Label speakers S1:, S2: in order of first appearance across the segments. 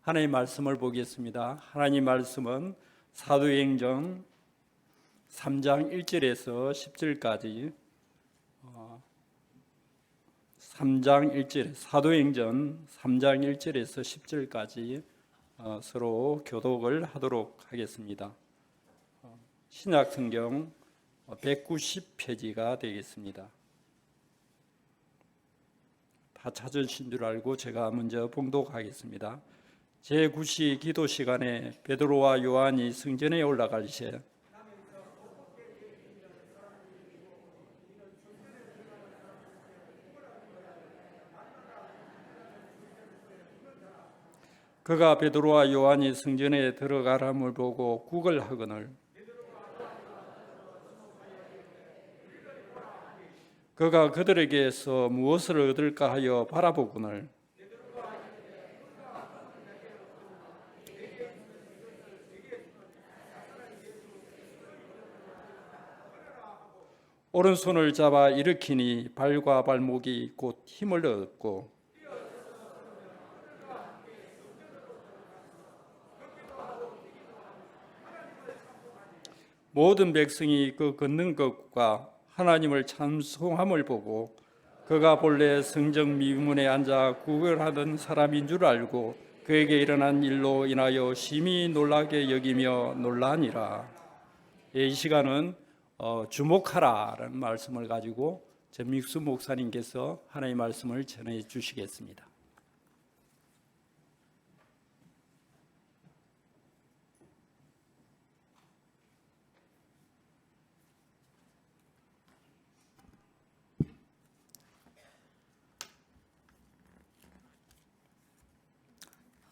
S1: 하나님 말씀을 보겠습니다. 하나님 말씀은 사도행전 3장 1절에서 10절까지 3장 1절 사도행전 3장 1절에서 10절까지 서로 교독을 하도록 하겠습니다. 신약성경 190페이지가 되겠습니다. 다 찾으신 줄 알고 제가 먼저 봉독하겠습니다. 제9시 기도 시간에 베드로와 요한이 성전에 올라갈 시 그가 베드로와 요한이 성전에 들어가람을 보고 구걸하거늘 그가 그들에게서 무엇을 얻을까 하여 바라보거늘 오른손을 잡아 일으키니 발과 발목이 곧 힘을 얻고 모든 백성이 그 걷는 것과 하나님을 찬송함을 보고 그가 본래 성전 미문에 앉아 구걸하던 사람인 줄 알고 그에게 일어난 일로 인하여 심히 놀라게 여기며 놀라니라. 이 시간은 주목하라라는 말씀을 가지고 전믹수 목사님께서 하나님의 말씀을 전해 주시겠습니다.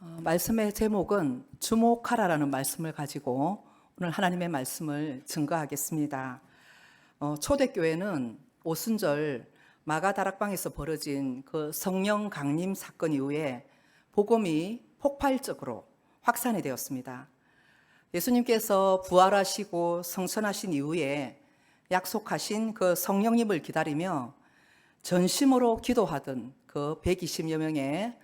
S2: 말씀의 제목은 주목하라라는 말씀을 가지고 오늘 하나님의 말씀을 증거하겠습니다. 초대교회는 오순절 마가다락방에서 벌어진 그 성령 강림 사건 이후에 복음이 폭발적으로 확산이 되었습니다. 예수님께서 부활하시고 성천하신 이후에 약속하신 그 성령님을 기다리며 전심으로 기도하던 그 120여 명의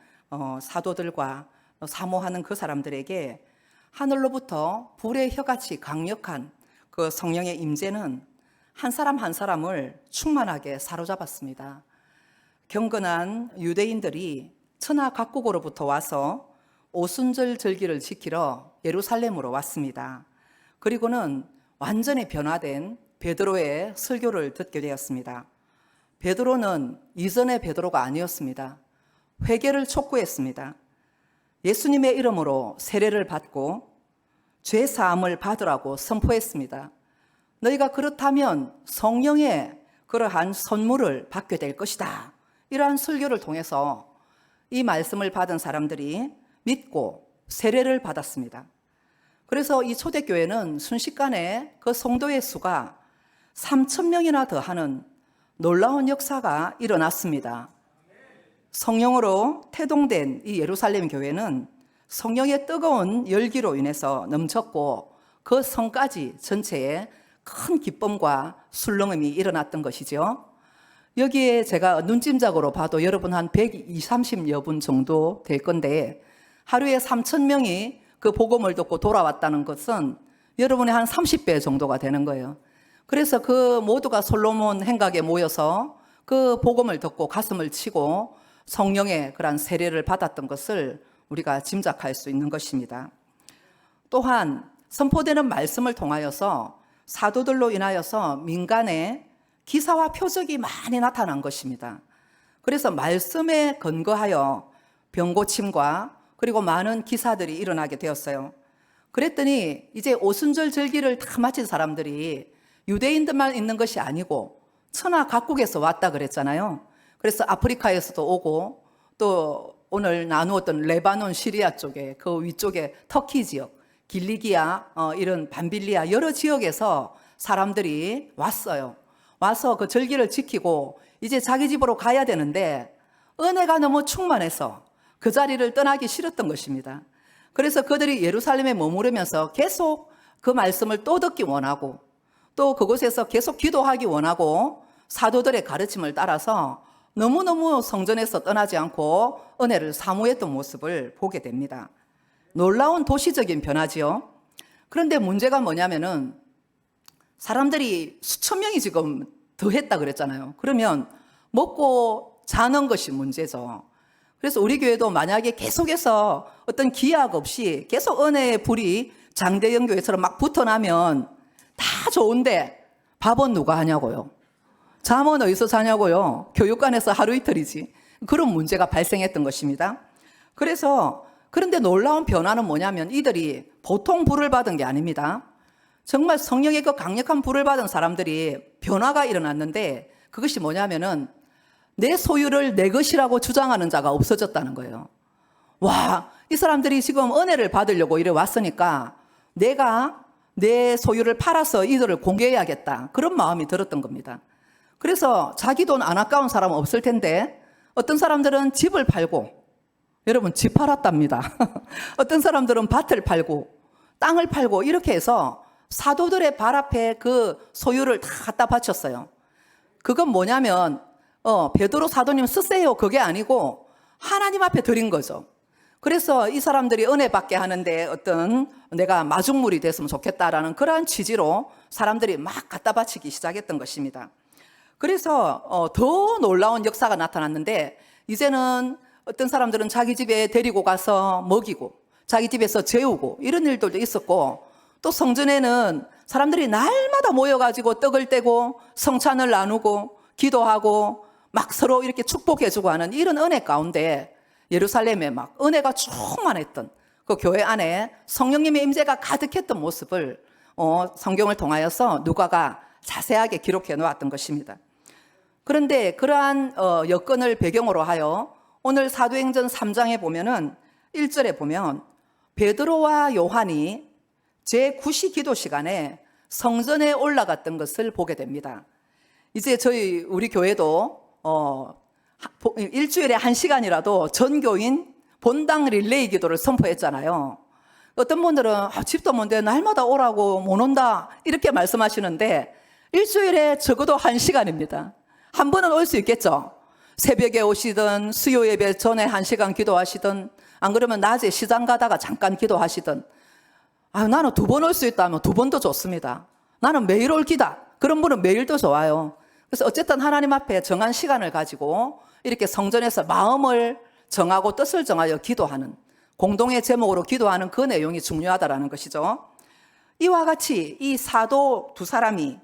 S2: 사도들과 사모하는 그 사람들에게 하늘로부터 불의 혀같이 강력한 그 성령의 임재는 한 사람 한 사람을 충만하게 사로잡았습니다. 경건한 유대인들이 천하 각국으로부터 와서 오순절 절기를 지키러 예루살렘으로 왔습니다. 그리고는 완전히 변화된 베드로의 설교를 듣게 되었습니다. 베드로는 이전의 베드로가 아니었습니다. 회개를 촉구했습니다. 예수님의 이름으로 세례를 받고 죄 사함을 받으라고 선포했습니다. 너희가 그렇다면 성령의 그러한 선물을 받게 될 것이다. 이러한 설교를 통해서 이 말씀을 받은 사람들이 믿고 세례를 받았습니다. 그래서 이 초대교회는 순식간에 그 성도의 수가 3,000명이나 더하는 놀라운 역사가 일어났습니다. 성령으로 태동된 이 예루살렘 교회는 성령의 뜨거운 열기로 인해서 넘쳤고 그 성까지 전체에 큰 기쁨과 술렁임이 일어났던 것이죠. 여기에 제가 눈짐작으로 봐도 여러분 한 120~130여 분 정도 될 건데 하루에 3,000명이 그 복음을 듣고 돌아왔다는 것은 여러분의 한 30배 정도가 되는 거예요. 그래서 그 모두가 솔로몬 행각에 모여서 그 복음을 듣고 가슴을 치고 성령의 그러한 세례를 받았던 것을 우리가 짐작할 수 있는 것입니다. 또한 선포되는 말씀을 통하여서 사도들로 인하여서 민간에 기사와 표적이 많이 나타난 것입니다. 그래서 말씀에 근거하여 병고침과 그리고 많은 기사들이 일어나게 되었어요. 그랬더니 이제 오순절 절기를 다 마친 사람들이 유대인들만 있는 것이 아니고 천하 각국에서 왔다 그랬잖아요. 그래서 아프리카에서도 오고 또 오늘 나누었던 레바논, 시리아 쪽에 그 위쪽에 터키 지역, 길리기아, 이런 밤빌리아 여러 지역에서 사람들이 왔어요. 와서 그 절기를 지키고 이제 자기 집으로 가야 되는데 은혜가 너무 충만해서 그 자리를 떠나기 싫었던 것입니다. 그래서 그들이 예루살렘에 머무르면서 계속 그 말씀을 또 듣기 원하고 또 그곳에서 계속 기도하기 원하고 사도들의 가르침을 따라서 너무너무 성전에서 떠나지 않고 은혜를 사모했던 모습을 보게 됩니다. 놀라운 도시적인 변화지요. 그런데 문제가 뭐냐면은 사람들이 수천 명이 지금 더 했다 그랬잖아요. 그러면 먹고 자는 것이 문제죠. 그래서 우리 교회도 만약에 계속해서 어떤 기약 없이 계속 은혜의 불이 장대영 교회처럼 막 붙어나면 다 좋은데 밥은 누가 하냐고요. 잠은 어디서 자냐고요. 교육관에서 하루 이틀이지. 그런 문제가 발생했던 것입니다. 그런데 놀라운 변화는 뭐냐면 이들이 보통 불을 받은 게 아닙니다. 정말 성령의 그 강력한 불을 받은 사람들이 변화가 일어났는데 그것이 뭐냐면은 내 소유를 내 것이라고 주장하는 자가 없어졌다는 거예요. 와, 이 사람들이 지금 은혜를 받으려고 이래 왔으니까 내가 내 소유를 팔아서 이들을 공개해야겠다. 그런 마음이 들었던 겁니다. 그래서 자기 돈 안 아까운 사람은 없을 텐데 어떤 사람들은 집을 팔고, 여러분 집 팔았답니다. 어떤 사람들은 밭을 팔고 땅을 팔고 이렇게 해서 사도들의 발 앞에 그 소유를 다 갖다 바쳤어요. 그건 뭐냐면 베드로 사도님 쓰세요 그게 아니고 하나님 앞에 드린 거죠. 그래서 이 사람들이 은혜 받게 하는데 어떤 내가 마중물이 됐으면 좋겠다라는 그러한 취지로 사람들이 막 갖다 바치기 시작했던 것입니다. 그래서 더 놀라운 역사가 나타났는데 이제는 어떤 사람들은 자기 집에 데리고 가서 먹이고 자기 집에서 재우고 이런 일들도 있었고, 또 성전에는 사람들이 날마다 모여가지고 떡을 떼고 성찬을 나누고 기도하고 막 서로 이렇게 축복해주고 하는 이런 은혜 가운데 예루살렘에 막 은혜가 충만했던 그 교회 안에 성령님의 임재가 가득했던 모습을 성경을 통하여서 누가가 자세하게 기록해 놓았던 것입니다. 그런데 그러한 여건을 배경으로 하여 오늘 사도행전 3장에 보면은 1절에 보면 베드로와 요한이 제9시 기도 시간에 성전에 올라갔던 것을 보게 됩니다. 이제 우리 교회도 일주일에 1시간이라도 전교인 본당 릴레이 기도를 선포했잖아요. 어떤 분들은 집도 먼데 날마다 오라고 못 온다 이렇게 말씀하시는데 일주일에 적어도 1시간입니다. 한 번은 올 수 있겠죠. 새벽에 오시든 수요 예배 전에 1시간 기도하시든 안 그러면 낮에 시장 가다가 잠깐 기도하시든, 나는 2번 올 수 있다면 2번도 좋습니다. 나는 매일 올 기다. 그런 분은 매일도 좋아요. 그래서 어쨌든 하나님 앞에 정한 시간을 가지고 이렇게 성전에서 마음을 정하고 뜻을 정하여 기도하는, 공동의 제목으로 기도하는 그 내용이 중요하다라는 것이죠. 이와 같이 이 사도 두 사람이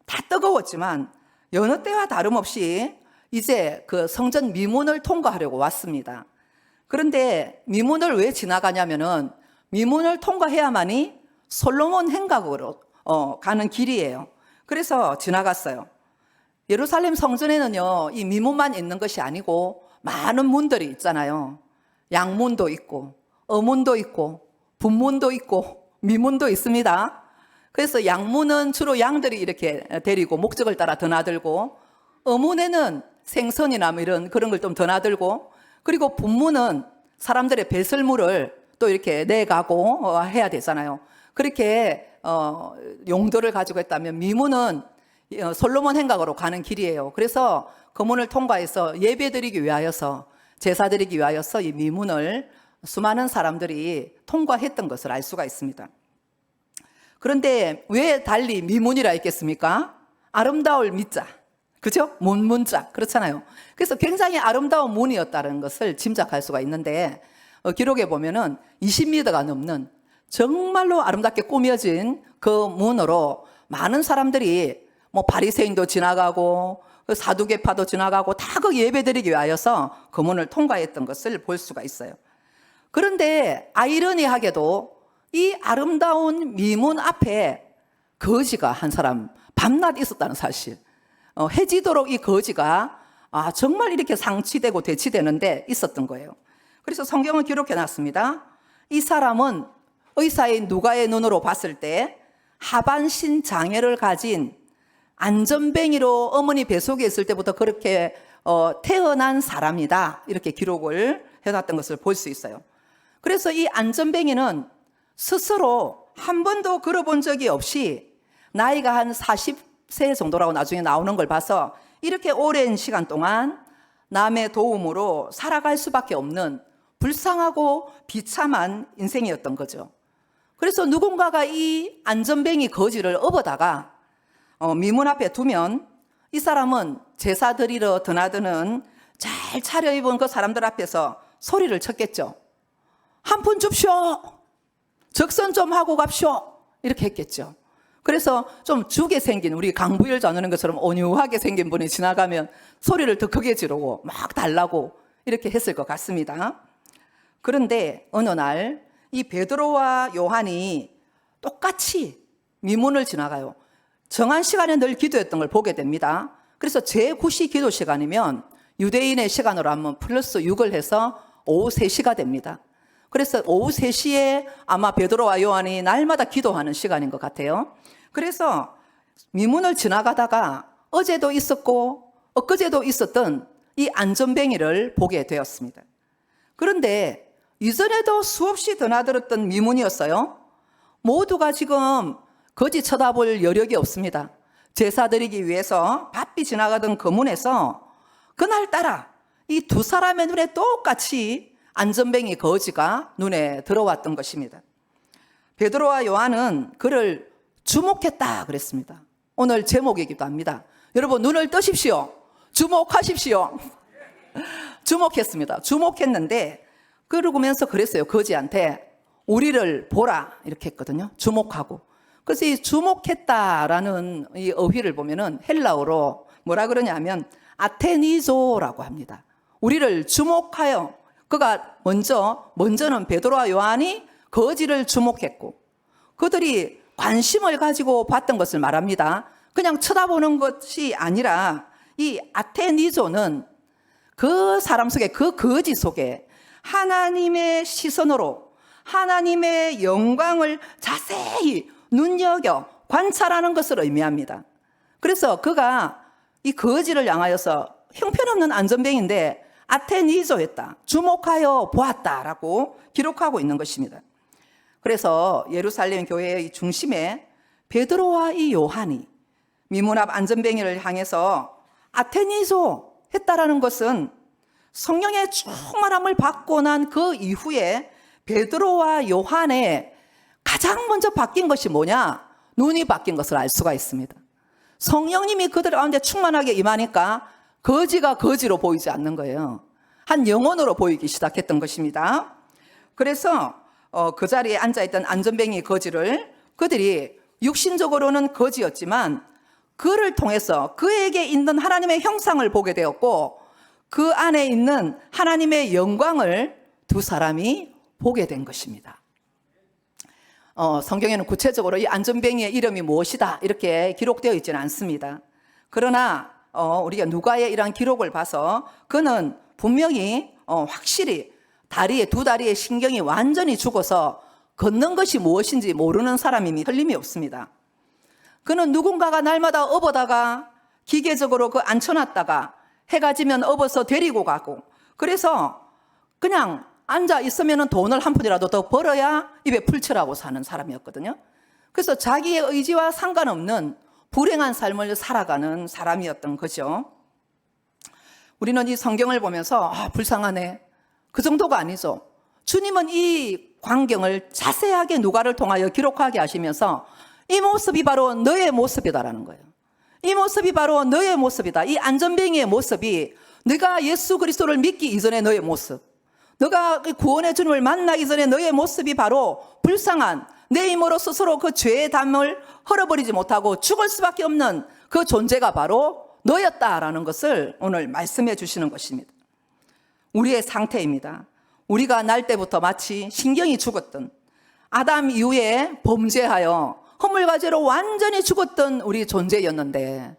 S2: 다 뜨거웠지만 여느 때와 다름없이 이제 그 성전 미문을 통과하려고 왔습니다. 그런데 미문을 왜 지나가냐면은 미문을 통과해야만이 솔로몬 행각으로 가는 길이에요. 그래서 지나갔어요. 예루살렘 성전에는요, 이 미문만 있는 것이 아니고 많은 문들이 있잖아요. 양문도 있고 어문도 있고 분문도 있고 미문도 있습니다. 그래서 양문은 주로 양들이 이렇게 데리고 목적을 따라 드나들고, 어문에는 생선이나 뭐 이런 그런 걸 좀 드나들고, 그리고 분문은 사람들의 배설물을 또 이렇게 내가고 해야 되잖아요. 그렇게 용도를 가지고 했다면 미문은 솔로몬 행각으로 가는 길이에요. 그래서 그 문을 통과해서 예배드리기 위하여서, 제사드리기 위하여서 이 미문을 수많은 사람들이 통과했던 것을 알 수가 있습니다. 그런데 왜 달리 미문이라 했겠습니까? 아름다울 미자, 그죠? 문자, 그렇잖아요. 그래서 굉장히 아름다운 문이었다는 것을 짐작할 수가 있는데, 기록에 보면은 20m가 넘는 정말로 아름답게 꾸며진 그 문으로 많은 사람들이 바리새인도 지나가고 사두개파도 지나가고 다 그 예배드리기 위하여서 그 문을 통과했던 것을 볼 수가 있어요. 그런데 아이러니하게도 이 아름다운 미문 앞에 거지가 한 사람 밤낮 있었다는 사실, 해지도록 이 거지가 정말 이렇게 상치되고 대치되는데 있었던 거예요. 그래서 성경을 기록해 놨습니다. 이 사람은 의사인 누가의 눈으로 봤을 때 하반신 장애를 가진 안전뱅이로 어머니 뱃속에 있을 때부터 그렇게 태어난 사람이다, 이렇게 기록을 해놨던 것을 볼 수 있어요. 그래서 이 안전뱅이는 스스로 한 번도 걸어본 적이 없이 나이가 한 40세 정도라고 나중에 나오는 걸 봐서 이렇게 오랜 시간 동안 남의 도움으로 살아갈 수밖에 없는 불쌍하고 비참한 인생이었던 거죠. 그래서 누군가가 이 안전뱅이 거지를 업어다가 미문 앞에 두면 이 사람은 제사 드리러 드나드는 잘 차려입은 그 사람들 앞에서 소리를 쳤겠죠. 한 푼 줍쇼. 적선 좀 하고 갑쇼. 이렇게 했겠죠. 그래서 좀 죽게 생긴, 우리 강부열 전하는 것처럼 온유하게 생긴 분이 지나가면 소리를 더 크게 지르고 막 달라고 이렇게 했을 것 같습니다. 그런데 어느 날 이 베드로와 요한이 똑같이 미문을 지나가요. 정한 시간에 늘 기도했던 걸 보게 됩니다. 그래서 제9시 기도 시간이면 유대인의 시간으로 하면 플러스 6을 해서 오후 3시가 됩니다. 그래서 오후 3시에 아마 베드로와 요한이 날마다 기도하는 시간인 것 같아요. 그래서 미문을 지나가다가 어제도 있었고 엊그제도 있었던 이 안전뱅이를 보게 되었습니다. 그런데 이전에도 수없이 드나들었던 미문이었어요. 모두가 지금 거지 쳐다볼 여력이 없습니다. 제사 드리기 위해서 바삐 지나가던 그 문에서 그날따라 이 두 사람의 눈에 똑같이 안전뱅이 거지가 눈에 들어왔던 것입니다. 베드로와 요한은 그를 주목했다 그랬습니다. 오늘 제목이기도 합니다. 여러분, 눈을 뜨십시오. 주목하십시오. 주목했습니다. 주목했는데 그러면서 그랬어요. 거지한테 우리를 보라 이렇게 했거든요. 주목하고. 그래서 이 주목했다라는 이 어휘를 보면은 헬라어로 뭐라 그러냐면 아테니조라고 합니다. 우리를 주목하여. 그가 먼저는 베드로와 요한이 거지를 주목했고 그들이 관심을 가지고 봤던 것을 말합니다. 그냥 쳐다보는 것이 아니라 이 아테니조는 그 사람 속에, 그 거지 속에 하나님의 시선으로 하나님의 영광을 자세히 눈여겨 관찰하는 것을 의미합니다. 그래서 그가 이 거지를 향하여서 형편없는 안전뱅인데 아테니조했다, 주목하여 보았다라고 기록하고 있는 것입니다. 그래서 예루살렘 교회의 중심에 베드로와 이 요한이 미문 앞 안전뱅이를 향해서 아테니조 했다라는 것은 성령의 충만함을 받고 난 그 이후에 베드로와 요한의 가장 먼저 바뀐 것이 뭐냐? 눈이 바뀐 것을 알 수가 있습니다. 성령님이 그들 가운데 충만하게 임하니까 거지가 거지로 보이지 않는 거예요. 한 영혼으로 보이기 시작했던 것입니다. 그래서 그 자리에 앉아있던 안전뱅이 거지를 그들이 육신적으로는 거지였지만 그를 통해서 그에게 있는 하나님의 형상을 보게 되었고 그 안에 있는 하나님의 영광을 두 사람이 보게 된 것입니다. 성경에는 구체적으로 이 안전뱅이의 이름이 무엇이다 이렇게 기록되어 있지는 않습니다. 그러나 우리가 누가의 이러한 기록을 봐서 그는 분명히 확실히 두 다리의 신경이 완전히 죽어서 걷는 것이 무엇인지 모르는 사람임이 틀림이 없습니다. 그는 누군가가 날마다 업어다가 기계적으로 앉혀놨다가 해가 지면 업어서 데리고 가고 그래서 그냥 앉아 있으면 돈을 한 푼이라도 더 벌어야 입에 풀칠하고 사는 사람이었거든요. 그래서 자기의 의지와 상관없는 불행한 삶을 살아가는 사람이었던 거죠. 우리는 이 성경을 보면서 불쌍하네. 그 정도가 아니죠. 주님은 이 광경을 자세하게 누가를 통하여 기록하게 하시면서 이 모습이 바로 너의 모습이다라는 거예요. 이 모습이 바로 너의 모습이다. 이 안전뱅이의 모습이 네가 예수 그리스도를 믿기 이전의 너의 모습, 너가 구원의 주님을 만나기 전에 너의 모습이 바로 불쌍한 내 힘으로 스스로 그 죄의 담을 헐어버리지 못하고 죽을 수밖에 없는 그 존재가 바로 너였다라는 것을 오늘 말씀해 주시는 것입니다. 우리의 상태입니다. 우리가 날 때부터 마치 신경이 죽었던 아담 이후에 범죄하여 허물과 죄로 완전히 죽었던 우리 존재였는데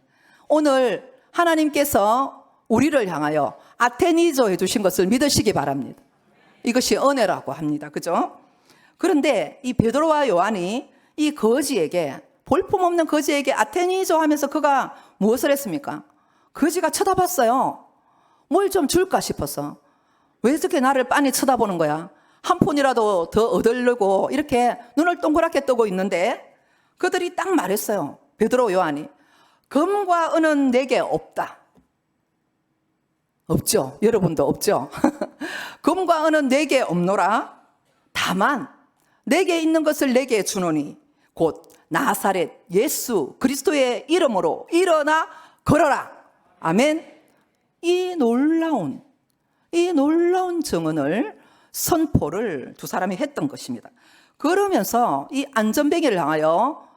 S2: 오늘 하나님께서 우리를 향하여 아테니조 해주신 것을 믿으시기 바랍니다. 이것이 은혜라고 합니다. 그죠? 그런데 이 베드로와 요한이 이 거지에게, 볼품없는 거지에게 아테니조 하면서 그가 무엇을 했습니까? 거지가 쳐다봤어요. 뭘 좀 줄까 싶어서. 왜 저렇게 나를 빤히 쳐다보는 거야? 한 푼이라도 더 얻으려고 이렇게 눈을 동그랗게 뜨고 있는데 그들이 딱 말했어요. 베드로 요한이. 금과 은은 내게 없다. 없죠? 여러분도 없죠? 금과 은은 내게 없노라. 다만 내게 있는 것을 내게 주노니 곧 나사렛 예수 그리스도의 이름으로 일어나 걸어라. 아멘. 이 놀라운 증언을 선포를 두 사람이 했던 것입니다. 그러면서 이 안전뱅이를 향하여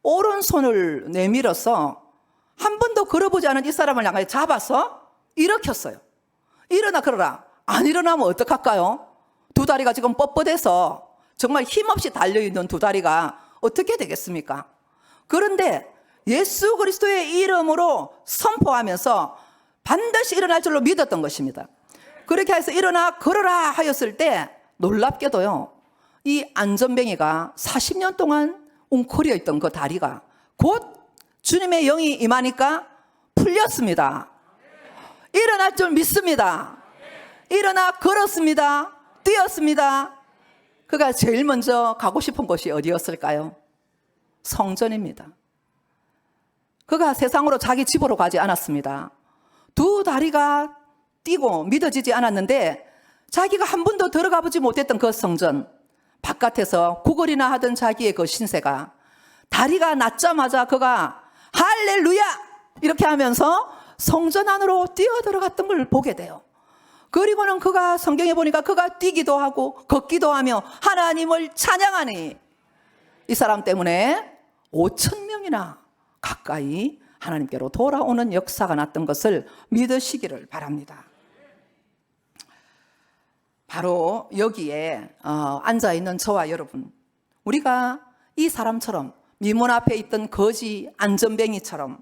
S2: 오른손을 내밀어서 한 번도 걸어보지 않은 이 사람을 향하여 잡아서 일으켰어요. 일어나 걸어라. 안 일어나면 어떡할까요? 두 다리가 지금 뻣뻣해서 정말 힘없이 달려있는 두 다리가 어떻게 되겠습니까? 그런데 예수 그리스도의 이름으로 선포하면서 반드시 일어날 줄로 믿었던 것입니다. 그렇게 해서 일어나 걸어라 하였을 때 놀랍게도요, 이 안전뱅이가 40년 동안 웅크려 있던 그 다리가 곧 주님의 영이 임하니까 풀렸습니다. 일어날 줄 믿습니다. 일어나 걸었습니다. 뛰었습니다. 그가 제일 먼저 가고 싶은 곳이 어디였을까요? 성전입니다. 그가 세상으로 자기 집으로 가지 않았습니다. 두 다리가 뛰고 믿어지지 않았는데 자기가 한 번도 들어가 보지 못했던 그 성전 바깥에서 구걸이나 하던 자기의 그 신세가 다리가 낫자마자 그가 할렐루야 이렇게 하면서 성전 안으로 뛰어 들어갔던 걸 보게 돼요. 그리고는 그가 성경에 보니까 그가 뛰기도 하고 걷기도 하며 하나님을 찬양하니 이 사람 때문에 5,000명이나 가까이 하나님께로 돌아오는 역사가 났던 것을 믿으시기를 바랍니다. 바로 여기에 앉아있는 저와 여러분, 우리가 이 사람처럼 미문 앞에 있던 거지 안전뱅이처럼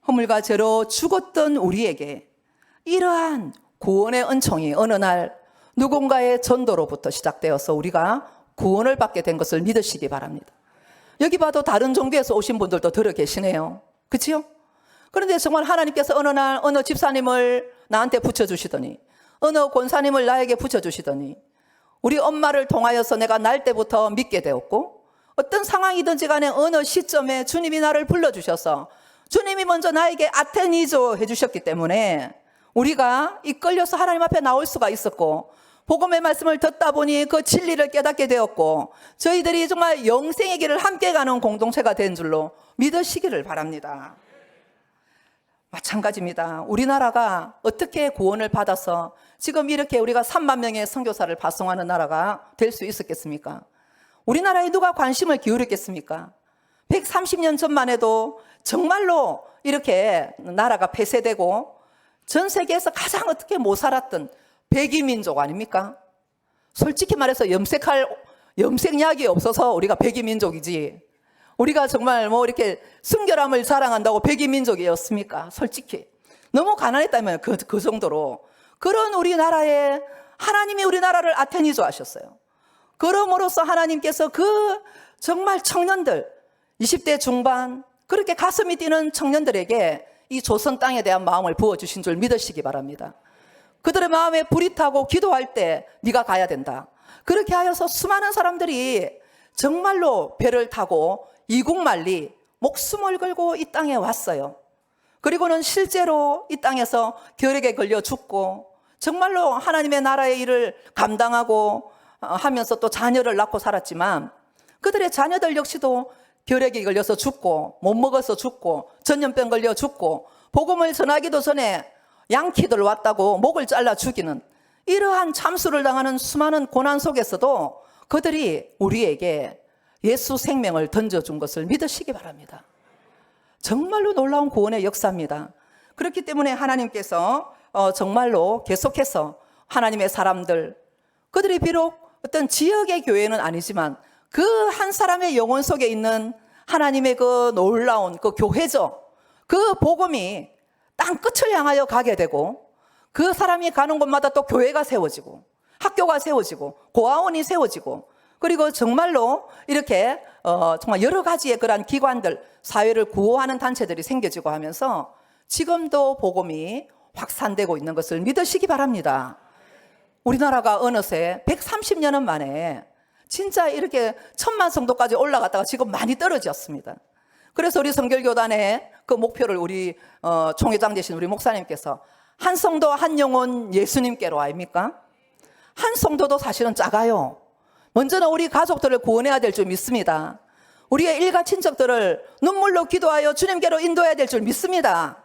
S2: 허물과 죄로 죽었던 우리에게 이러한 구원의 은총이 어느 날 누군가의 전도로부터 시작되어서 우리가 구원을 받게 된 것을 믿으시기 바랍니다. 여기 봐도 다른 종교에서 오신 분들도 들어 계시네요. 그렇죠? 그런데 정말 하나님께서 어느 날 어느 집사님을 나한테 붙여주시더니 어느 권사님을 나에게 붙여주시더니 우리 엄마를 통하여서 내가 날 때부터 믿게 되었고 어떤 상황이든지 간에 어느 시점에 주님이 나를 불러주셔서 주님이 먼저 나에게 아테니조 해주셨기 때문에 우리가 이끌려서 하나님 앞에 나올 수가 있었고 복음의 말씀을 듣다 보니 그 진리를 깨닫게 되었고 저희들이 정말 영생의 길을 함께 가는 공동체가 된 줄로 믿으시기를 바랍니다. 마찬가지입니다. 우리나라가 어떻게 구원을 받아서 지금 이렇게 우리가 3만 명의 선교사를 발송하는 나라가 될 수 있었겠습니까? 우리나라에 누가 관심을 기울였겠습니까? 130년 전만 해도 정말로 이렇게 나라가 폐쇄되고 전 세계에서 가장 어떻게 못 살았던 백이민족 아닙니까? 솔직히 말해서 염색약이 없어서 우리가 백이민족이지 우리가 정말 뭐 이렇게 순결함을 자랑한다고 백이민족이었습니까? 솔직히 너무 가난했다면 그 정도로 그런 우리나라에 하나님이 우리나라를 아테니조 하셨어요. 그럼으로써 하나님께서 그 정말 청년들 20대 중반 그렇게 가슴이 뛰는 청년들에게 이 조선 땅에 대한 마음을 부어주신 줄 믿으시기 바랍니다. 그들의 마음에 불이 타고 기도할 때 네가 가야 된다. 그렇게 하여서 수많은 사람들이 정말로 배를 타고 이국만리 목숨을 걸고 이 땅에 왔어요. 그리고는 실제로 이 땅에서 결핵에 걸려 죽고 정말로 하나님의 나라의 일을 감당하고 하면서 또 자녀를 낳고 살았지만 그들의 자녀들 역시도 결핵에 걸려서 죽고 못 먹어서 죽고 전염병 걸려 죽고 복음을 전하기도 전에 양키들 왔다고 목을 잘라 죽이는 이러한 참수를 당하는 수많은 고난 속에서도 그들이 우리에게 예수 생명을 던져준 것을 믿으시기 바랍니다. 정말로 놀라운 구원의 역사입니다. 그렇기 때문에 하나님께서 정말로 계속해서 하나님의 사람들 그들이 비록 어떤 지역의 교회는 아니지만 그 한 사람의 영혼 속에 있는 하나님의 그 놀라운 그 교회죠. 그 복음이 땅 끝을 향하여 가게 되고 그 사람이 가는 곳마다 또 교회가 세워지고 학교가 세워지고 고아원이 세워지고 그리고 정말로 이렇게 정말 여러 가지의 그러한 기관들 사회를 구호하는 단체들이 생겨지고 하면서 지금도 복음이 확산되고 있는 것을 믿으시기 바랍니다. 우리나라가 어느새 130년은 만에 진짜 이렇게 1000만 성도까지 올라갔다가 지금 많이 떨어졌습니다. 그래서 우리 성결교단의 그 목표를 우리 총회장 되신 우리 목사님께서 한 성도 한 영혼 예수님께로 아닙니까? 한 성도도 사실은 작아요. 먼저는 우리 가족들을 구원해야 될 줄 믿습니다. 우리의 일가 친척들을 눈물로 기도하여 주님께로 인도해야 될 줄 믿습니다.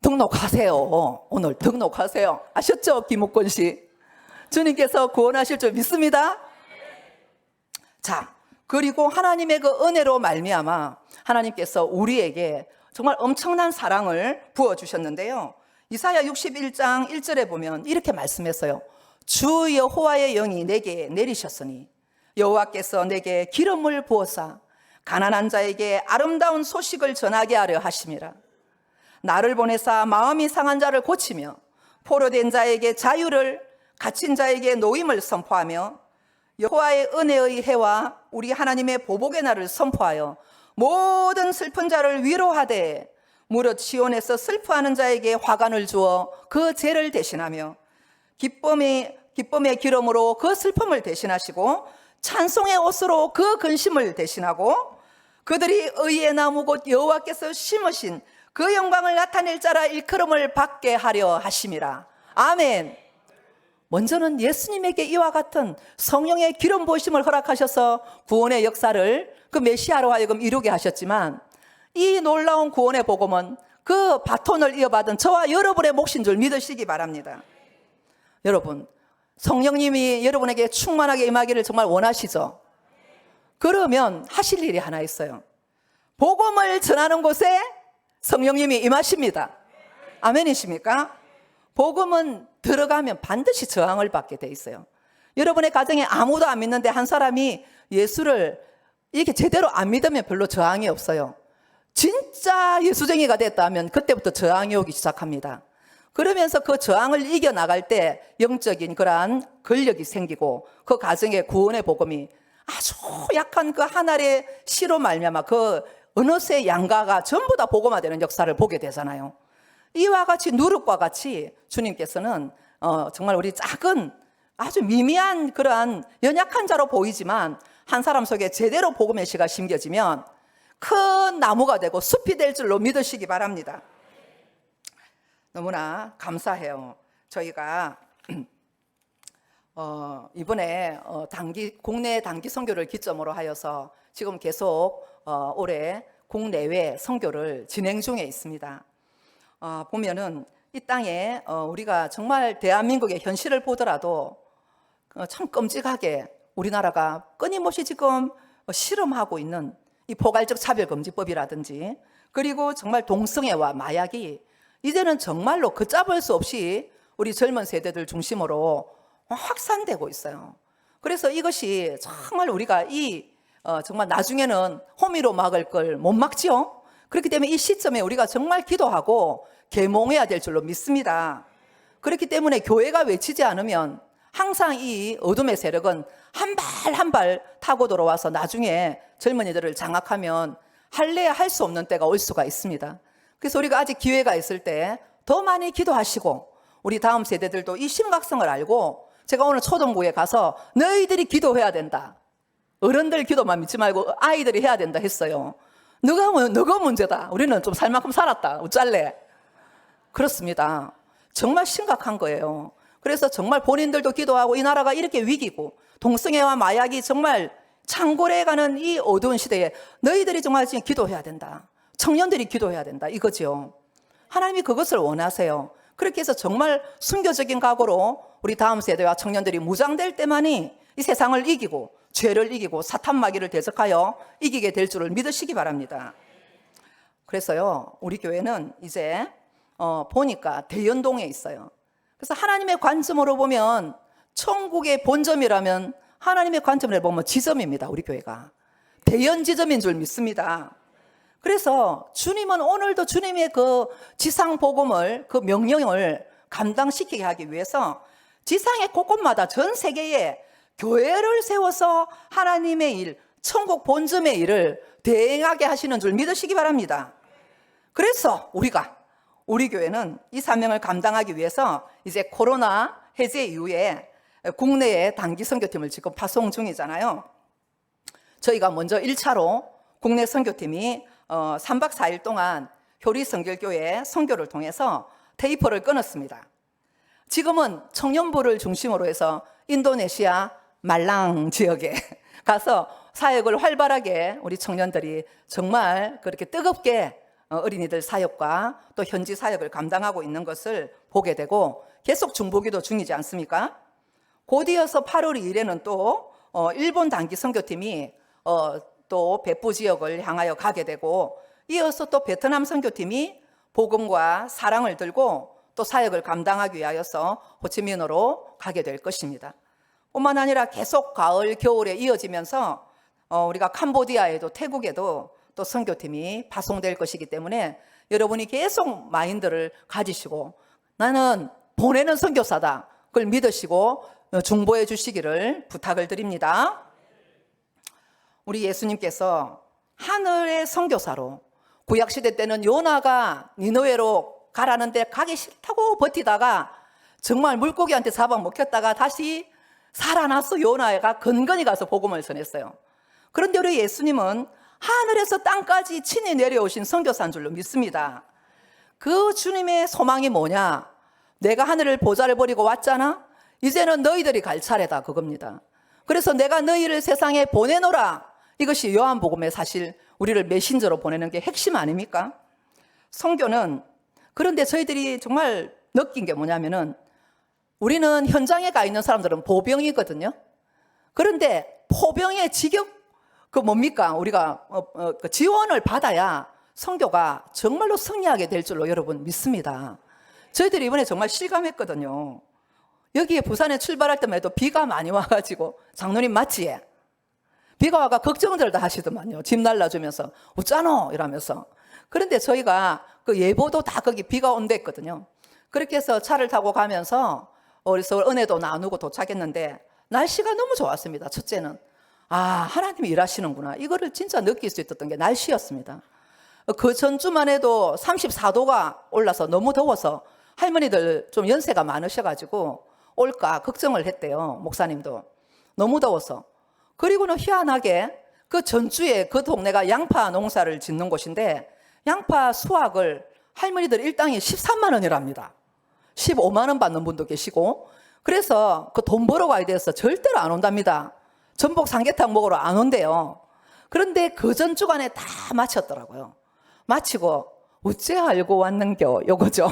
S2: 등록하세요. 오늘 등록하세요. 아셨죠? 김옥권 씨. 주님께서 구원하실 줄 믿습니다. 자, 그리고 하나님의 그 은혜로 말미암아 하나님께서 우리에게 정말 엄청난 사랑을 부어주셨는데요. 이사야 61장 1절에 보면 이렇게 말씀했어요. 주 여호와의 영이 내게 내리셨으니 여호와께서 내게 기름을 부어사 가난한 자에게 아름다운 소식을 전하게 하려 하심이라. 나를 보내사 마음이 상한 자를 고치며 포로된 자에게 자유를, 갇힌 자에게 노임을 선포하며 여호와의 은혜의 해와 우리 하나님의 보복의 날을 선포하여 모든 슬픈 자를 위로하되 무릇 시온에서 슬퍼하는 자에게 화관을 주어 그 죄를 대신하며 기쁨의 기름으로 그 슬픔을 대신하시고 찬송의 옷으로 그 근심을 대신하고 그들이 의의 나무 곧 여호와께서 심으신 그 영광을 나타낼 자라 일컬음을 받게 하려 하심이라. 아멘. 먼저는 예수님에게 이와 같은 성령의 기름 부으심을 허락하셔서 구원의 역사를 그 메시아로 하여금 이루게 하셨지만 이 놀라운 구원의 복음은 그 바톤을 이어받은 저와 여러분의 몫인 줄 믿으시기 바랍니다. 여러분, 성령님이 여러분에게 충만하게 임하기를 정말 원하시죠? 그러면 하실 일이 하나 있어요. 복음을 전하는 곳에 성령님이 임하십니다. 아멘이십니까? 복음은 들어가면 반드시 저항을 받게 돼 있어요. 여러분의 가정에 아무도 안 믿는데 한 사람이 예수를 이렇게 제대로 안 믿으면 별로 저항이 없어요. 진짜 예수쟁이가 됐다면 그때부터 저항이 오기 시작합니다. 그러면서 그 저항을 이겨나갈 때 영적인 그러한 권력이 생기고 그 가정의 구원의 복음이 아주 약한 그 한 알의 씨로 말미암아 그 어느 새 양가가 전부 다 복음화되는 역사를 보게 되잖아요. 이와 같이 누룩과 같이 주님께서는 정말 우리 작은 아주 미미한 그러한 연약한 자로 보이지만 한 사람 속에 제대로 복음의 씨가 심겨지면 큰 나무가 되고 숲이 될 줄로 믿으시기 바랍니다. 너무나 감사해요. 저희가 이번에 국내 단기 선교를 기점으로 하여서 지금 계속 올해 국내외 선교를 진행 중에 있습니다. 보면은 이 땅에 우리가 정말 대한민국의 현실을 보더라도 참 끔찍하게 우리나라가 끊임없이 지금 실험하고 있는 이 포괄적 차별금지법이라든지 그리고 정말 동성애와 마약이 이제는 정말로 걷잡을 수 없이 우리 젊은 세대들 중심으로 확산되고 있어요. 그래서 이것이 정말 우리가 정말 나중에는 호미로 막을 걸 못 막지요. 그렇기 때문에 이 시점에 우리가 정말 기도하고 계몽해야 될 줄로 믿습니다. 그렇기 때문에 교회가 외치지 않으면 항상 이 어둠의 세력은 한 발 한 발 타고 들어와서 나중에 젊은이들을 장악하면 할래야 할 수 없는 때가 올 수가 있습니다. 그래서 우리가 아직 기회가 있을 때 더 많이 기도하시고 우리 다음 세대들도 이 심각성을 알고 제가 오늘 초등부에 가서 너희들이 기도해야 된다. 어른들 기도만 믿지 말고 아이들이 해야 된다 했어요. 너가 문제다. 우리는 좀 살 만큼 살았다. 어쩔래? 그렇습니다. 정말 심각한 거예요. 그래서 정말 본인들도 기도하고 이 나라가 이렇게 위기고 동성애와 마약이 정말 창궐해가는 이 어두운 시대에 너희들이 정말 지금 기도해야 된다. 청년들이 기도해야 된다. 이거죠. 하나님이 그것을 원하세요. 그렇게 해서 정말 순교적인 각오로 우리 다음 세대와 청년들이 무장될 때만이 이 세상을 이기고 죄를 이기고 사탄 마귀를 대적하여 이기게 될 줄을 믿으시기 바랍니다. 그래서요, 우리 교회는 이제 보니까 대연동에 있어요. 그래서 하나님의 관점으로 보면 천국의 본점이라면 하나님의 관점으로 보면 지점입니다. 우리 교회가 대연 지점인 줄 믿습니다. 그래서 주님은 오늘도 주님의 그 지상 복음을 그 명령을 감당시키게 하기 위해서 지상의 곳곳마다 전 세계에 교회를 세워서 하나님의 일, 천국 본점의 일을 대행하게 하시는 줄 믿으시기 바랍니다. 그래서 우리 교회는 이 사명을 감당하기 위해서 이제 코로나 해제 이후에 국내에 단기 선교팀을 지금 파송 중이잖아요. 저희가 먼저 1차로 국내 선교팀이 3박 4일 동안 효리성결교회 선교를 통해서 테이프를 끊었습니다. 지금은 청년부를 중심으로 해서 인도네시아 말랑 지역에 가서 사역을 활발하게 우리 청년들이 정말 그렇게 뜨겁게 어린이들 사역과 또 현지 사역을 감당하고 있는 것을 보게 되고 계속 중보기도 중이지 않습니까? 곧이어서 8월 2일에는 또 일본 단기 선교팀이 또 백부 지역을 향하여 가게 되고 이어서 또 베트남 선교팀이 복음과 사랑을 들고 또 사역을 감당하기 위하여서 호치민으로 가게 될 것입니다. 뿐만 아니라 계속 가을, 겨울에 이어지면서 우리가 캄보디아에도 태국에도 또 선교팀이 파송될 것이기 때문에 여러분이 계속 마인드를 가지시고 나는 보내는 선교사다. 그걸 믿으시고 중보해 주시기를 부탁을 드립니다. 우리 예수님께서 하늘의 선교사로 구약시대 때는 요나가 니느웨로 가라는데 가기 싫다고 버티다가 정말 물고기한테 잡아먹혔다가 다시 살아나서 요나가 근근히 가서 복음을 전했어요. 그런데 우리 예수님은 하늘에서 땅까지 친히 내려오신 선교사인 줄로 믿습니다. 그 주님의 소망이 뭐냐? 내가 하늘을 보좌를 버리고 왔잖아? 이제는 너희들이 갈 차례다 그겁니다. 그래서 내가 너희를 세상에 보내노라. 이것이 요한복음의 사실 우리를 메신저로 보내는 게 핵심 아닙니까? 선교는 그런데 저희들이 정말 느낀 게 뭐냐면은 우리는 현장에 가 있는 사람들은 보병이거든요. 그런데 포병의 직역 그 뭡니까? 우리가 그 지원을 받아야 선교가 정말로 승리하게 될 줄로 여러분 믿습니다. 저희들이 이번에 정말 실감했거든요. 여기에 부산에 출발할 때만 해도 비가 많이 와가지고 장로님 맞지? 비가 와가 걱정들 다 하시더만요. 짐 날라주면서 웃잖아 이러면서. 그런데 저희가 그 예보도 다 거기 비가 온댔거든요. 그렇게 해서 차를 타고 가면서 우리 서울 은혜도 나누고 도착했는데 날씨가 너무 좋았습니다. 첫째는 하나님이 일하시는구나. 이거를 진짜 느낄 수 있었던 게 날씨였습니다. 그 전주만 해도 34도가 올라서 너무 더워서 할머니들 좀 연세가 많으셔가지고 올까 걱정을 했대요. 목사님도. 너무 더워서. 그리고는 희한하게 그 전주에 그 동네가 양파 농사를 짓는 곳인데 양파 수확을 할머니들 일당이 13만 원이랍니다. 15만 원 받는 분도 계시고 그래서 그 돈 벌어 가야 돼서 절대로 안 온답니다. 전복 삼계탕 먹으러 안 온대요. 그런데 그 전 주간에 다 마쳤더라고요. 마치고 어째 알고 왔는겨 요거죠.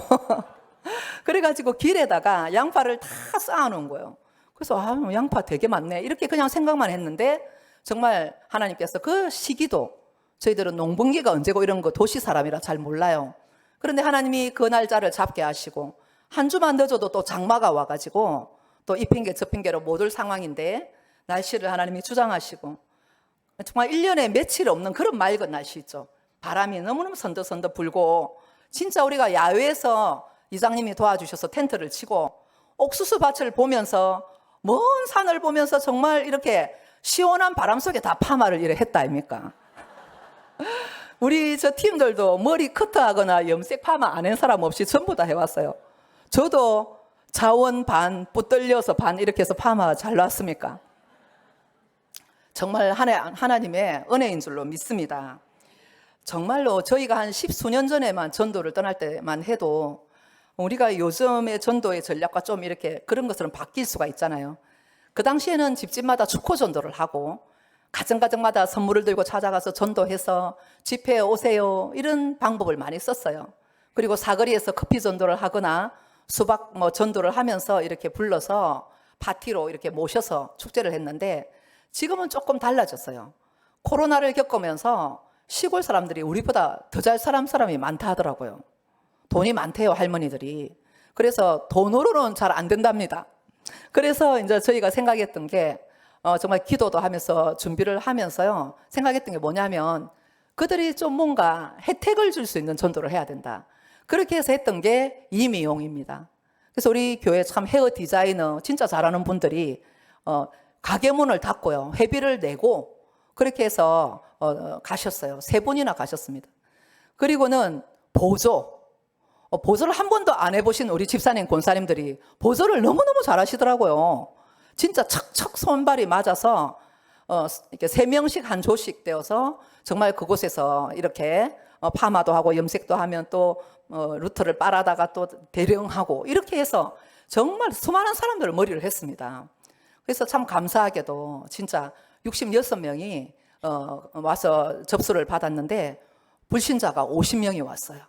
S2: 그래가지고 길에다가 양파를 다 쌓아놓은 거예요. 그래서 양파 되게 많네 이렇게 그냥 생각만 했는데 정말 하나님께서 그 시기도 저희들은 농번기가 언제고 이런 거 도시 사람이라 잘 몰라요. 그런데 하나님이 그 날짜를 잡게 하시고 한 주만 늦어도 또 장마가 와가지고 또 이 핑계 저 핑계로 못 올 상황인데 날씨를 하나님이 주장하시고 정말 1년에 며칠 없는 그런 맑은 날씨 있죠. 바람이 너무너무 선더선더 불고 진짜 우리가 야외에서 이장님이 도와주셔서 텐트를 치고 옥수수 밭을 보면서 먼 산을 보면서 정말 이렇게 시원한 바람 속에 다 파마를 이래 했다 아닙니까? 우리 저 팀들도 머리 커트하거나 염색 파마 안 한 사람 없이 전부 다 해왔어요. 저도 자원 반, 붓들려서 반 이렇게 해서 파마 잘 나왔습니까? 정말 하나님의 은혜인 줄로 믿습니다. 정말로 저희가 한 10수년 전에만 전도를 떠날 때만 해도 우리가 요즘의 전도의 전략과 좀 이렇게 그런 것들은 바뀔 수가 있잖아요. 그 당시에는 집집마다 축호 전도를 하고 가정가정마다 선물을 들고 찾아가서 전도해서 집회에 오세요 이런 방법을 많이 썼어요. 그리고 사거리에서 커피 전도를 하거나 수박 전도를 하면서 이렇게 불러서 파티로 이렇게 모셔서 축제를 했는데 지금은 조금 달라졌어요. 코로나를 겪으면서 시골 사람들이 우리보다 더 잘 사람이 많다 하더라고요. 돈이 많대요, 할머니들이. 그래서 돈으로는 잘 안 된답니다. 그래서 이제 저희가 생각했던 게 정말 기도도 하면서 준비를 하면서요. 생각했던 게 뭐냐면 그들이 좀 뭔가 혜택을 줄 수 있는 전도를 해야 된다. 그렇게 해서 했던 게 이미용입니다. 그래서 우리 교회 참 헤어 디자이너 진짜 잘하는 분들이 가게 문을 닫고요. 회비를 내고 그렇게 해서 가셨어요. 3분이나 가셨습니다. 그리고는 보조를 한 번도 안 해보신 우리 집사님, 권사님들이 보조를 너무너무 잘하시더라고요. 진짜 척척 손발이 맞아서 이렇게 3명씩 한 조씩 되어서 정말 그곳에서 이렇게 파마도 하고 염색도 하면 또 루트를 빨아다가 또 대령하고 이렇게 해서 정말 수많은 사람들을 머리를 했습니다. 그래서 참 감사하게도 진짜 66명이 와서 접수를 받았는데 불신자가 50명이 왔어요.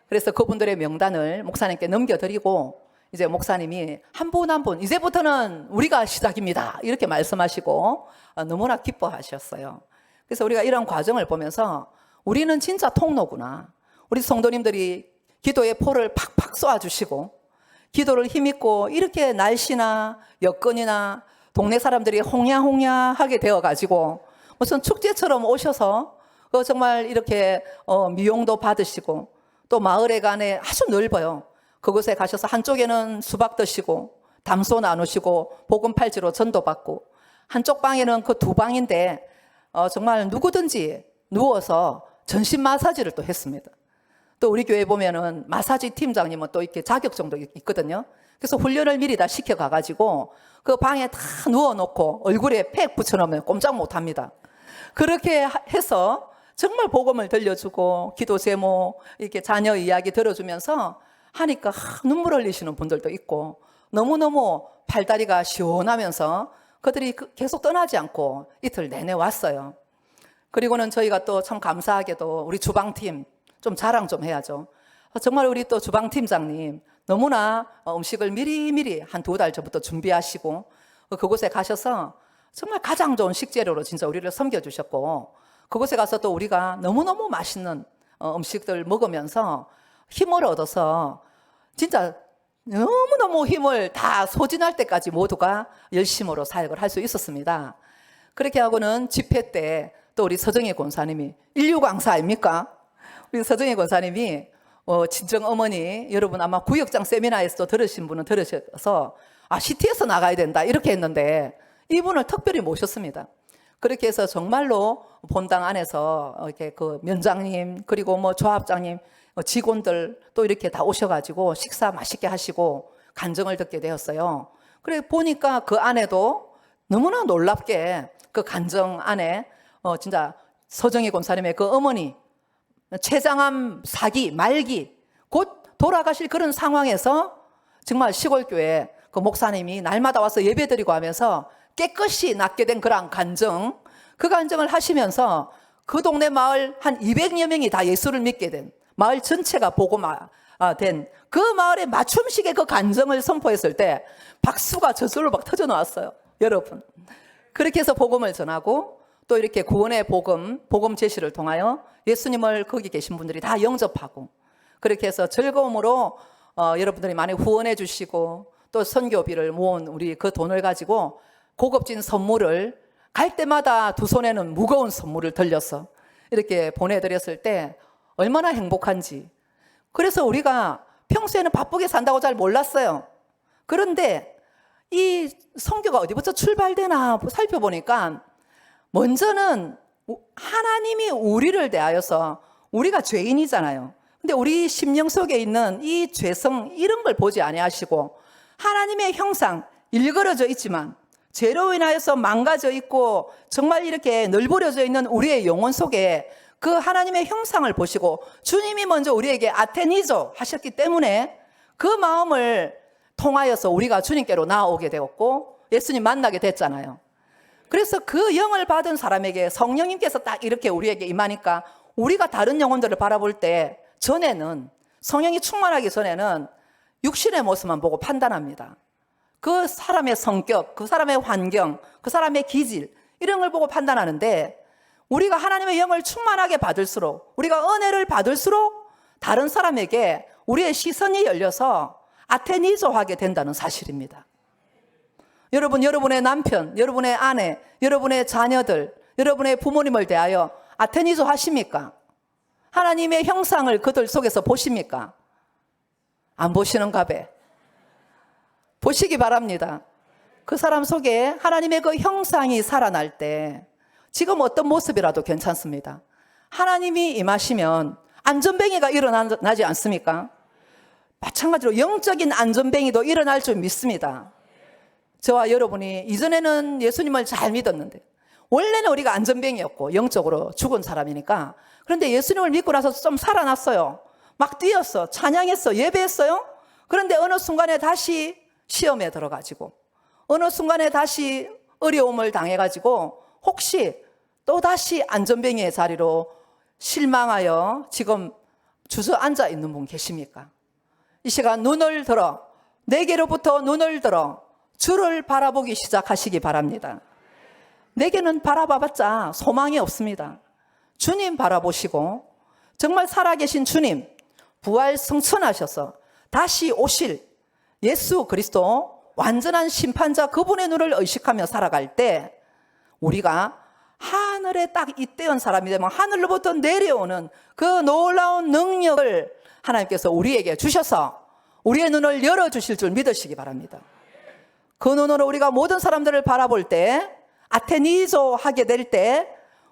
S2: 그래서 그분들의 명단을 목사님께 넘겨드리고 이제 목사님이 한 분 한 분 이제부터는 우리가 시작입니다 이렇게 말씀하시고 너무나 기뻐하셨어요. 그래서 우리가 이런 과정을 보면서 우리는 진짜 통로구나. 우리 성도님들이 기도의 포를 팍팍 쏘아주시고 기도를 힘입고 이렇게 날씨나 여건이나 동네 사람들이 홍야홍야하게 되어가지고 무슨 축제처럼 오셔서 정말 이렇게 미용도 받으시고 또 마을에 간에 아주 넓어요. 그곳에 가셔서 한쪽에는 수박 드시고 담소 나누시고 복음 팔찌로 전도 받고 한쪽 방에는 그 두 방인데 정말 누구든지 누워서 전신 마사지를 또 했습니다. 또 우리 교회 보면은 마사지 팀장님은 또 이렇게 자격증도 있거든요. 그래서 훈련을 미리 다 시켜가가지고 그 방에 다 누워놓고 얼굴에 팩 붙여놓으면 꼼짝 못합니다. 그렇게 해서 정말 복음을 들려주고 기도 제목 이렇게 자녀 이야기 들어주면서 하니까 눈물 흘리시는 분들도 있고 너무너무 팔다리가 시원하면서 그들이 계속 떠나지 않고 이틀 내내 왔어요. 그리고는 저희가 또 참 감사하게도 우리 주방팀 좀 자랑 좀 해야죠. 정말 우리 또 주방팀장님 너무나 음식을 미리미리 한 2달 전부터 준비하시고 그곳에 가셔서 정말 가장 좋은 식재료로 진짜 우리를 섬겨주셨고 그곳에 가서 또 우리가 너무너무 맛있는 음식들 먹으면서 힘을 얻어서 진짜 너무너무 힘을 다 소진할 때까지 모두가 열심으로 사역을 할 수 있었습니다. 그렇게 하고는 집회 때 또 우리 서정희 권사님이 인류 강사 아닙니까? 우리 서정희 권사님이 친정 어머니 여러분 아마 구역장 세미나에서도 들으신 분은 들으셔서 CT에서 나가야 된다 이렇게 했는데 이분을 특별히 모셨습니다. 그렇게 해서 정말로 본당 안에서 이렇게 그 면장님 그리고 뭐 조합장님 직원들 또 이렇게 다 오셔가지고 식사 맛있게 하시고 간증을 듣게 되었어요. 그래 보니까 그 안에도 너무나 놀랍게 그 간증 안에 진짜 서정희 권사님의 그 어머니 췌장암 사기 말기 곧 돌아가실 그런 상황에서 정말 시골교회 그 목사님이 날마다 와서 예배드리고 하면서 깨끗이 낫게 된 그런 간증 그 간증을 하시면서 그 동네 마을 한 200여 명이 다 예수를 믿게 된 마을 전체가 복음화된 그 마을의 맞춤식의 그 간증을 선포했을 때 박수가 저절로 막 터져 나왔어요. 여러분 그렇게 해서 복음을 전하고 또 이렇게 구원의 복음 제시를 통하여 예수님을 거기 계신 분들이 다 영접하고 그렇게 해서 즐거움으로 여러분들이 많이 후원해 주시고 또 선교비를 모은 우리 그 돈을 가지고 고급진 선물을 갈 때마다 두 손에는 무거운 선물을 들려서 이렇게 보내드렸을 때 얼마나 행복한지. 그래서 우리가 평소에는 바쁘게 산다고 잘 몰랐어요. 그런데 이 선교가 어디부터 출발되나 살펴보니까 먼저는 하나님이 우리를 대하여서 우리가 죄인이잖아요. 근데 우리 심령 속에 있는 이 죄성 이런 걸 보지 아니하시고 하나님의 형상 일그러져 있지만 죄로 인하여서 망가져 있고 정말 이렇게 널브러져 있는 우리의 영혼 속에 그 하나님의 형상을 보시고 주님이 먼저 우리에게 아테니조 하셨기 때문에 그 마음을 통하여서 우리가 주님께로 나아오게 되었고 예수님 만나게 됐잖아요. 그래서 그 영을 받은 사람에게 성령님께서 딱 이렇게 우리에게 임하니까 우리가 다른 영혼들을 바라볼 때 전에는 성령이 충만하기 전에는 육신의 모습만 보고 판단합니다. 그 사람의 성격, 그 사람의 환경, 그 사람의 기질 이런 걸 보고 판단하는데 우리가 하나님의 영을 충만하게 받을수록 우리가 은혜를 받을수록 다른 사람에게 우리의 시선이 열려서 아테니조하게 된다는 사실입니다. 여러분, 여러분의 남편, 여러분의 아내, 여러분의 자녀들, 여러분의 부모님을 대하여 아테니조 하십니까? 하나님의 형상을 그들 속에서 보십니까? 안 보시는가 봐. 보시기 바랍니다. 그 사람 속에 하나님의 그 형상이 살아날 때 지금 어떤 모습이라도 괜찮습니다. 하나님이 임하시면 안전뱅이가 일어나지 않습니까? 마찬가지로 영적인 안전뱅이도 일어날 줄 믿습니다. 저와 여러분이 이전에는 예수님을 잘 믿었는데 원래는 우리가 안전뱅이였고 영적으로 죽은 사람이니까 그런데 예수님을 믿고 나서 좀 살아났어요. 막 뛰었어. 찬양했어. 예배했어요. 그런데 어느 순간에 다시 시험에 들어가지고 어느 순간에 다시 어려움을 당해가지고 혹시 또다시 안전뱅이의 자리로 실망하여 지금 주저앉아 있는 분 계십니까? 이 시간 눈을 들어, 내게로부터 눈을 들어 주를 바라보기 시작하시기 바랍니다. 내게는 바라봐봤자 소망이 없습니다. 주님 바라보시고 정말 살아계신 주님, 부활 승천하셔서 다시 오실 예수 그리스도 완전한 심판자 그분의 눈을 의식하며 살아갈 때 우리가 하늘에 딱 잇대은 사람이 되면 하늘로부터 내려오는 그 놀라운 능력을 하나님께서 우리에게 주셔서 우리의 눈을 열어주실 줄 믿으시기 바랍니다. 그 눈으로 우리가 모든 사람들을 바라볼 때 아테니조 하게 될 때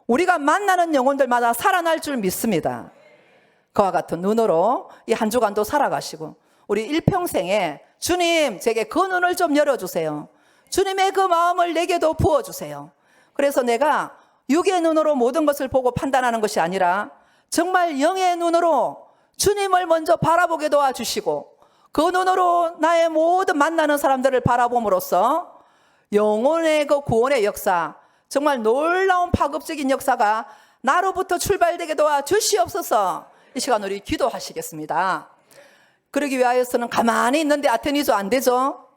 S2: 우리가 만나는 영혼들마다 살아날 줄 믿습니다. 그와 같은 눈으로 이 한 주간도 살아가시고 우리 일평생에 주님 제게 그 눈을 좀 열어주세요. 주님의 그 마음을 내게도 부어주세요. 그래서 내가 육의 눈으로 모든 것을 보고 판단하는 것이 아니라 정말 영의 눈으로 주님을 먼저 바라보게 도와주시고 그 눈으로 나의 모든 만나는 사람들을 바라봄으로써 영혼의 그 구원의 역사, 정말 놀라운 파급적인 역사가 나로부터 출발되게 도와주시옵소서. 이 시간 우리 기도하시겠습니다. 그러기 위하여서는 가만히 있는데 아테니조 안 되죠?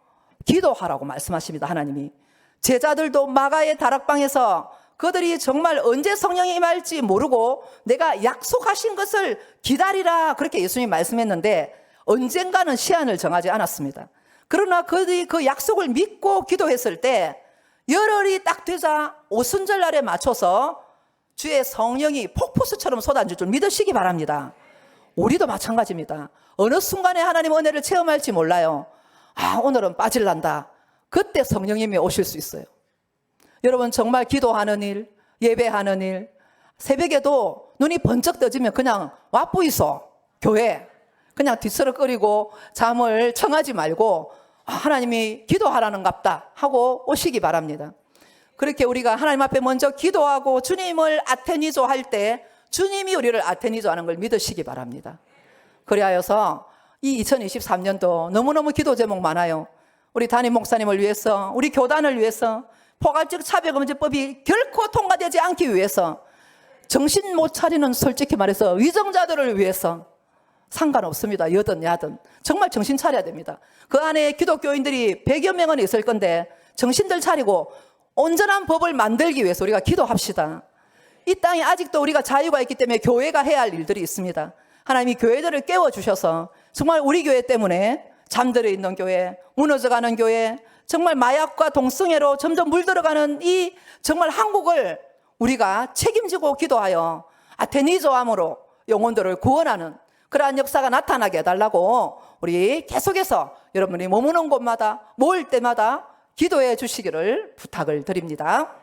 S2: 기도하라고 말씀하십니다. 하나님이 제자들도 마가의 다락방에서 그들이 정말 언제 성령이 임할지 모르고 내가 약속하신 것을 기다리라 그렇게 예수님이 말씀했는데 언젠가는 시한을 정하지 않았습니다. 그러나 그들이 그 약속을 믿고 기도했을 때 열흘이 딱 되자 오순절날에 맞춰서 주의 성령이 폭포수처럼 쏟아질 줄 믿으시기 바랍니다. 우리도 마찬가지입니다. 어느 순간에 하나님 은혜를 체험할지 몰라요. 오늘은 빠질란다. 그때 성령님이 오실 수 있어요. 여러분 정말 기도하는 일, 예배하는 일, 새벽에도 눈이 번쩍 떠지면 그냥 와뿌이소 교회 그냥 뒤스럭거리고 잠을 청하지 말고 하나님이 기도하라는 갑다 하고 오시기 바랍니다. 그렇게 우리가 하나님 앞에 먼저 기도하고 주님을 아테니조 할 때 주님이 우리를 아테니조 하는 걸 믿으시기 바랍니다. 그리하여서 이 2023년도 너무너무 기도 제목 많아요. 우리 담임 목사님을 위해서, 우리 교단을 위해서, 포괄적 차별금지법이 결코 통과되지 않기 위해서, 정신 못 차리는 솔직히 말해서 위정자들을 위해서 상관없습니다. 여든 야든 정말 정신 차려야 됩니다. 그 안에 기독교인들이 100여 명은 있을 건데 정신들 차리고 온전한 법을 만들기 위해서 우리가 기도합시다. 이 땅에 아직도 우리가 자유가 있기 때문에 교회가 해야 할 일들이 있습니다. 하나님이 교회들을 깨워주셔서 정말 우리 교회 때문에 잠들어 있는 교회, 무너져가는 교회, 정말 마약과 동성애로 점점 물들어가는 이 정말 한국을 우리가 책임지고 기도하여 아테니조함으로 영혼들을 구원하는 그러한 역사가 나타나게 해달라고 우리 계속해서 여러분이 머무는 곳마다 모일 때마다 기도해 주시기를 부탁을 드립니다.